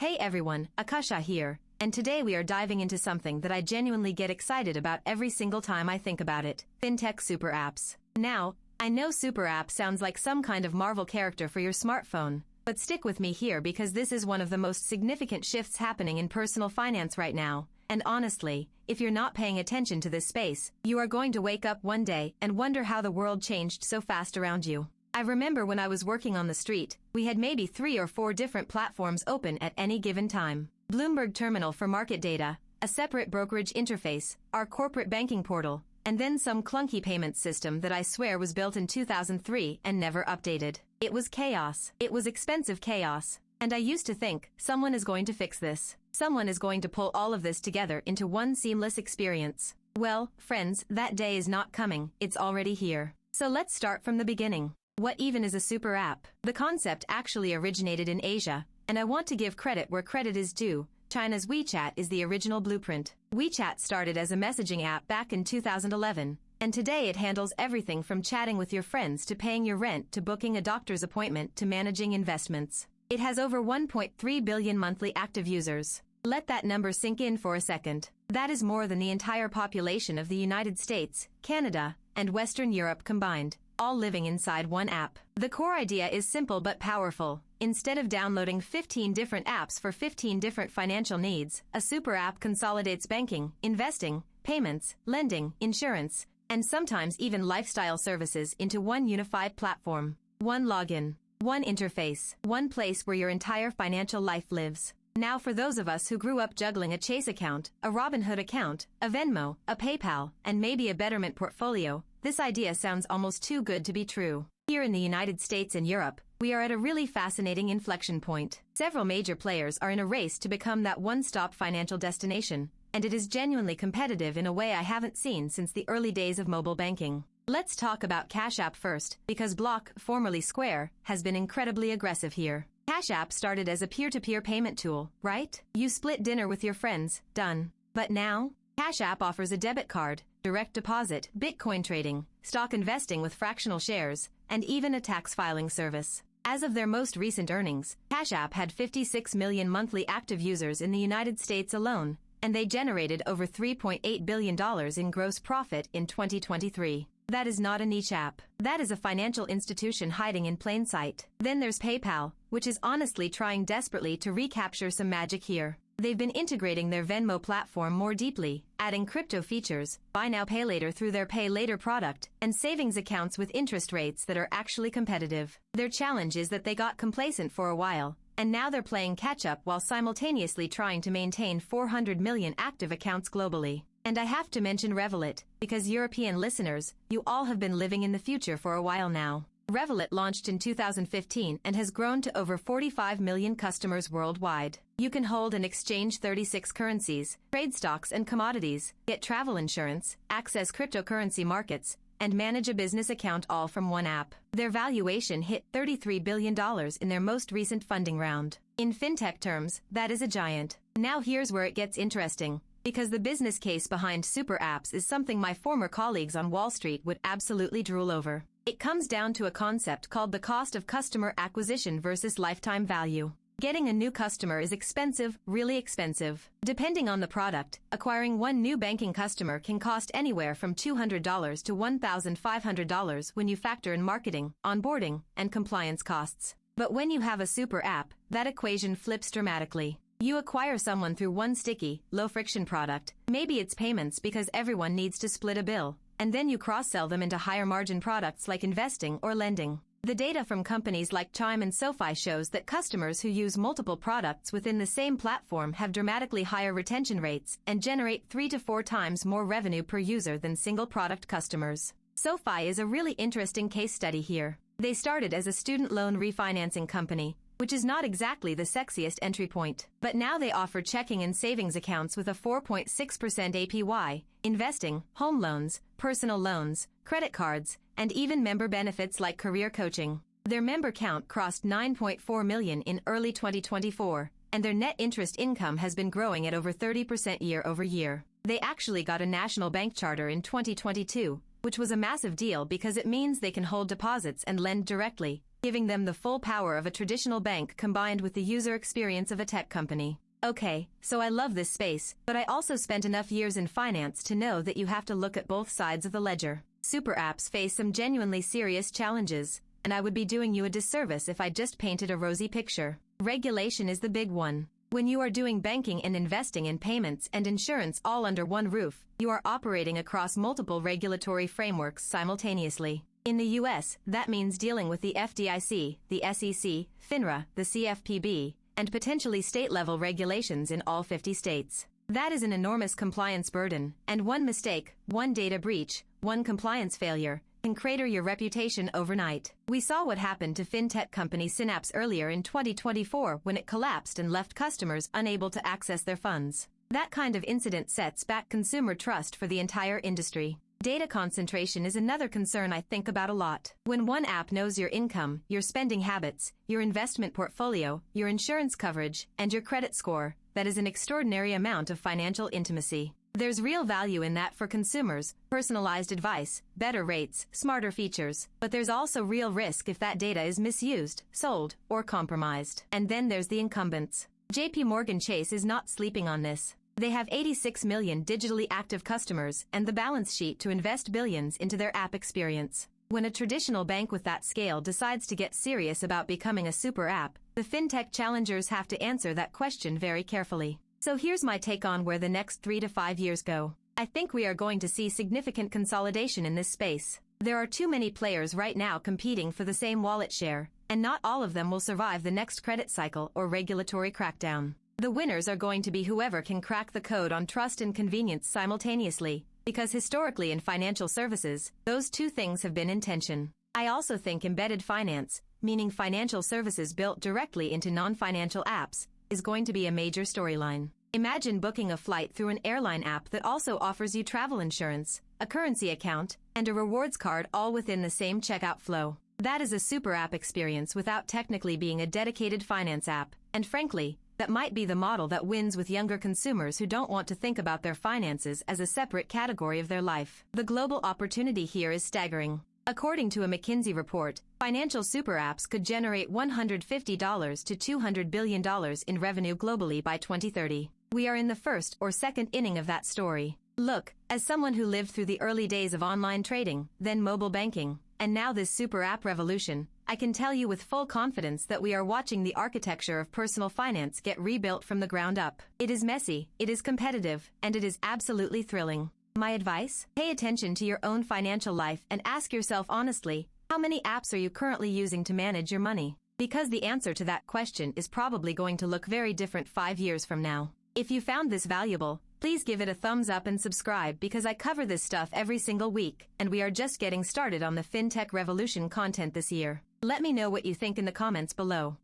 Hey everyone, Akasha here, and today we are diving into something that I genuinely get excited about every single time I think about it. Fintech super apps. Now, I know super app sounds like some kind of Marvel character for your smartphone, but stick with me here because this is one of the most significant shifts happening in personal finance right now. And honestly, if you're not paying attention to this space, you are going to wake up one day and wonder how the world changed so fast around you. I remember when I was working on the street, we had maybe 3 or 4 different platforms open at any given time. Bloomberg Terminal for market data, a separate brokerage interface, our corporate banking portal, and then some clunky payments system that I swear was built in 2003 and never updated. It was chaos. It was expensive chaos. And I used to think, someone is going to fix this. Someone is going to pull all of this together into one seamless experience. Well, friends, that day is not coming, it's already here. So let's start from the beginning. What even is a super app? The concept actually originated in Asia, and I want to give credit where credit is due. China's WeChat is the original blueprint. WeChat started as a messaging app back in 2011, and today it handles everything from chatting with your friends to paying your rent to booking a doctor's appointment to managing investments. It has over 1.3 billion monthly active users. Let that number sink in for a second. That is more than the entire population of the United States, Canada, and Western Europe combined, all living inside one app. The core idea is simple but powerful. Instead of downloading 15 different apps for 15 different financial needs, a super app consolidates banking, investing, payments, lending, insurance, and sometimes even lifestyle services into one unified platform. One login, one interface, one place where your entire financial life lives. Now for those of us who grew up juggling a Chase account, a Robinhood account, a Venmo, a PayPal, and maybe a Betterment portfolio, this idea sounds almost too good to be true. Here in the United States and Europe, we are at a really fascinating inflection point. Several major players are in a race to become that one-stop financial destination, and it is genuinely competitive in a way I haven't seen since the early days of mobile banking. Let's talk about Cash App first, because Block, formerly Square, has been incredibly aggressive here. Cash App started as a peer-to-peer payment tool, right? You split dinner with your friends, done. But now, Cash App offers a debit card, direct deposit, Bitcoin trading, stock investing with fractional shares, and even a tax filing service. As of their most recent earnings, Cash App had 56 million monthly active users in the United States alone, and they generated over $3.8 billion in gross profit in 2023. That is not a niche app. That is a financial institution hiding in plain sight. Then there's PayPal, which is honestly trying desperately to recapture some magic here. They've been integrating their Venmo platform more deeply, adding crypto features, buy now pay later through their pay later product, and savings accounts with interest rates that are actually competitive. Their challenge is that they got complacent for a while, and now they're playing catch up while simultaneously trying to maintain 400 million active accounts globally. And I have to mention Revolut, because European listeners, you all have been living in the future for a while now. Revolut launched in 2015 and has grown to over 45 million customers worldwide. You can hold and exchange 36 currencies, trade stocks and commodities, get travel insurance, access cryptocurrency markets, and manage a business account all from one app. Their valuation hit $33 billion in their most recent funding round. In fintech terms, that is a giant. Now here's where it gets interesting, because the business case behind super apps is something my former colleagues on Wall Street would absolutely drool over. It comes down to a concept called the cost of customer acquisition versus lifetime value. Getting a new customer is expensive, really expensive. Depending on the product, acquiring one new banking customer can cost anywhere from $200 to $1,500 when you factor in marketing, onboarding, and compliance costs. But when you have a super app, that equation flips dramatically. You acquire someone through one sticky, low-friction product, maybe it's payments because everyone needs to split a bill, and then you cross-sell them into higher-margin products like investing or lending. The data from companies like Chime and SoFi shows that customers who use multiple products within the same platform have dramatically higher retention rates and generate 3 to 4 times more revenue per user than single-product customers. SoFi is a really interesting case study here. They started as a student loan refinancing company, which is not exactly the sexiest entry point. But now they offer checking and savings accounts with a 4.6% APY, investing, home loans, personal loans, credit cards, and even member benefits like career coaching. Their member count crossed 9.4 million in early 2024, and their net interest income has been growing at over 30% year over year. They actually got a national bank charter in 2022, which was a massive deal because it means they can hold deposits and lend directly, giving them the full power of a traditional bank combined with the user experience of a tech company. Okay, so I love this space, but I also spent enough years in finance to know that you have to look at both sides of the ledger. Super apps face some genuinely serious challenges, and I would be doing you a disservice if I just painted a rosy picture. Regulation is the big one. When you are doing banking and investing in payments and insurance all under one roof, you are operating across multiple regulatory frameworks simultaneously. In the US, that means dealing with the FDIC, the SEC, FINRA, the CFPB, and potentially state-level regulations in all 50 states. That is an enormous compliance burden, and one mistake, one data breach, one compliance failure, can crater your reputation overnight. We saw what happened to fintech company Synapse earlier in 2024 when it collapsed and left customers unable to access their funds. That kind of incident sets back consumer trust for the entire industry. Data concentration is another concern I think about a lot. When one app knows your income, your spending habits, your investment portfolio, your insurance coverage, and your credit score, that is an extraordinary amount of financial intimacy. There's real value in that for consumers, personalized advice, better rates, smarter features, but there's also real risk if that data is misused, sold, or compromised. And then there's the incumbents. JP Morgan Chase is not sleeping on this. They have 86 million digitally active customers and the balance sheet to invest billions into their app experience. When a traditional bank with that scale decides to get serious about becoming a super app, the fintech challengers have to answer that question very carefully. So here's my take on where the next 3 to 5 years go. I think we are going to see significant consolidation in this space. There are too many players right now competing for the same wallet share, and not all of them will survive the next credit cycle or regulatory crackdown. The winners are going to be whoever can crack the code on trust and convenience simultaneously, because historically in financial services, those two things have been in tension. I also think embedded finance, meaning financial services built directly into non-financial apps, is going to be a major storyline. Imagine booking a flight through an airline app that also offers you travel insurance, a currency account, and a rewards card all within the same checkout flow. That is a super app experience without technically being a dedicated finance app, and frankly, that might be the model that wins with younger consumers who don't want to think about their finances as a separate category of their life. The global opportunity here is staggering. According to a McKinsey report, financial super apps could generate $150 to $200 billion in revenue globally by 2030. We are in the first or second inning of that story. Look, as someone who lived through the early days of online trading, then mobile banking, and now this super app revolution, I can tell you with full confidence that we are watching the architecture of personal finance get rebuilt from the ground up. It is messy, it is competitive, and it is absolutely thrilling. My advice? Pay attention to your own financial life and ask yourself honestly, how many apps are you currently using to manage your money? Because the answer to that question is probably going to look very different 5 years from now. If you found this valuable, please give it a thumbs up and subscribe because I cover this stuff every single week, and we are just getting started on the FinTech revolution content this year. Let me know what you think in the comments below.